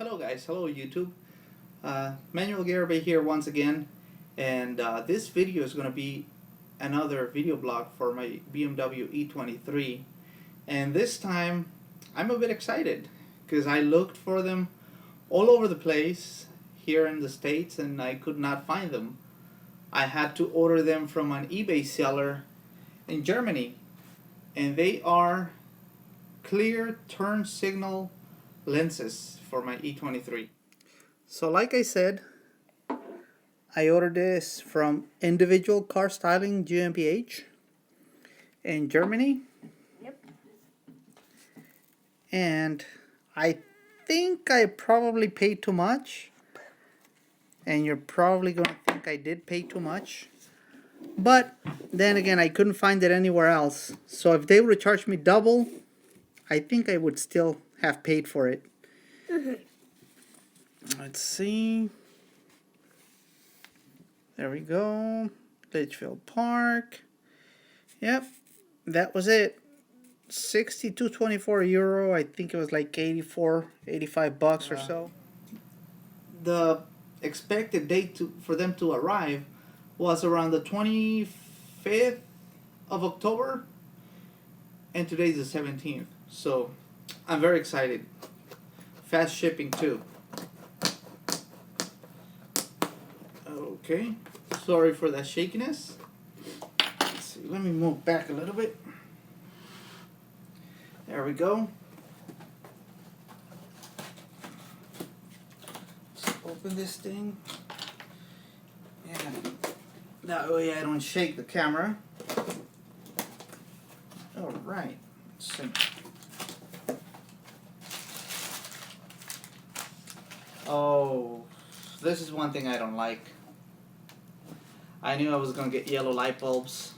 Hello guys, hello YouTube. Manuel Garibay here once again, and this video is going to be another video blog for my BMW E23, and this time I'm a bit excited because I looked for them all over the place here in the States and I could not find them. I had to order them from an eBay seller in Germany, and they are clear turn signal lenses for my E23. So like I said, I ordered this from Individual Car Styling GmbH in Germany. Yep. And I think I probably paid too much. And you're probably going to think I did pay too much. But then again, I couldn't find it anywhere else. So if they would have charged me double, I think I would still have paid for it. Let's see. There we go. Litchfield Park. Yep, that was it. 62.24 euro. I think it was like 85 bucks or so. The expected date for them to arrive was around the 25th of October, and today's the 17th. So I'm very excited. Fast shipping too. Okay, sorry for that shakiness. Let's see, let me move back a little bit. There we go. Let's open this thing. And that way I don't shake the camera. Alright, let's see. Oh, this is one thing I don't like. I knew I was going to get yellow light bulbs,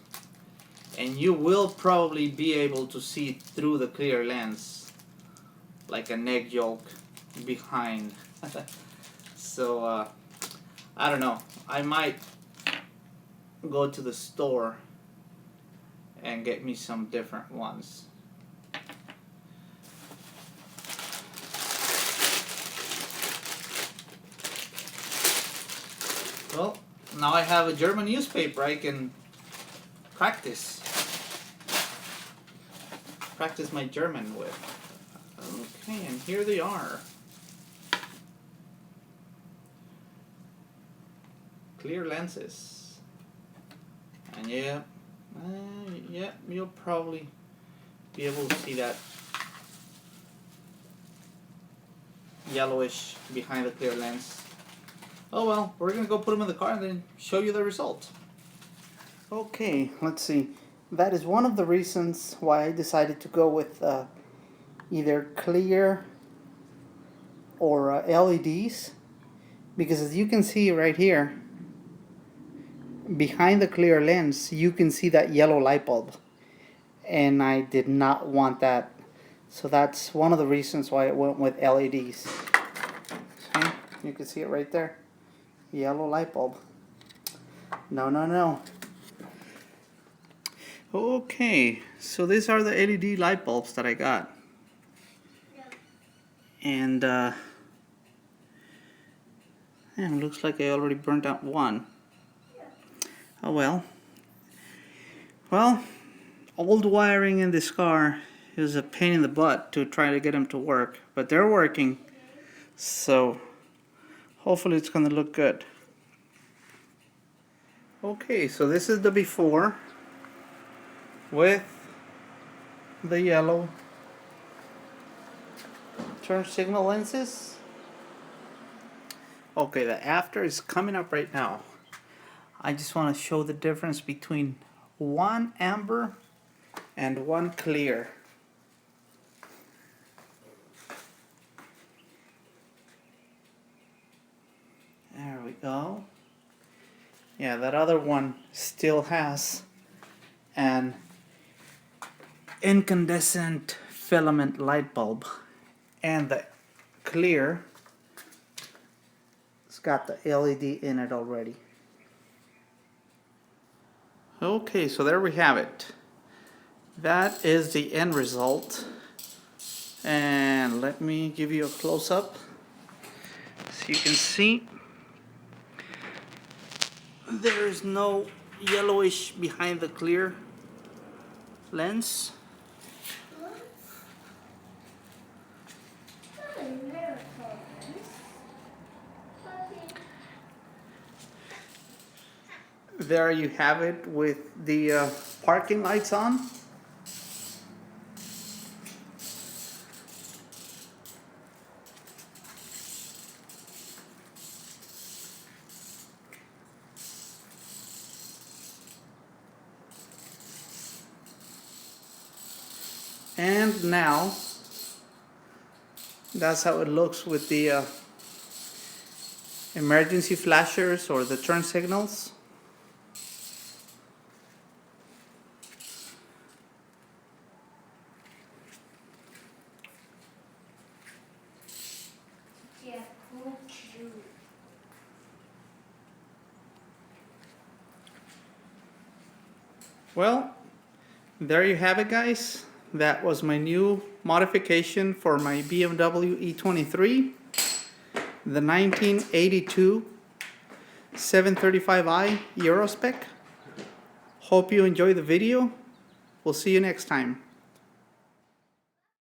and you will probably be able to see through the clear lens like an egg yolk behind. So I don't know, I might go to the store and get me some different ones. Well, now I have a German newspaper I can practice my German with. Okay, and here they are. Clear lenses. And yeah, you'll probably be able to see that yellowish behind the clear lens. Oh well, we're gonna go put them in the car and then show you the result. Okay, let's see. That is one of the reasons why I decided to go with either clear or LEDs, because as you can see right here, behind the clear lens, you can see that yellow light bulb, and I did not want that. So that's one of the reasons why I went with LEDs. See? You can see it right there. Yellow light bulb. No, no, no. Okay, so these are the LED light bulbs that I got. And looks like I already burnt out one. Oh well. Well, old wiring in this car is a pain in the butt to try to get them to work, but they're working. So hopefully it's going to look good. Okay, so this is the before with the yellow turn signal lenses. Okay, the after is coming up right now. I just want to show the difference between one amber and one clear. There we go. Yeah, that other one still has an incandescent filament light bulb, and the clear, it's got the LED in it already. Okay, so there we have it. That is the end result. And let me give you a close-up. As you can see, there is no yellowish behind the clear lens. There you have it with the parking lights on. And now, that's how it looks with the emergency flashers or the turn signals. Yeah, cool. Well, there you have it, guys. That was my new modification for my BMW E23, the 1982 735i Euro spec. Hope you enjoyed the video. We'll see you next time.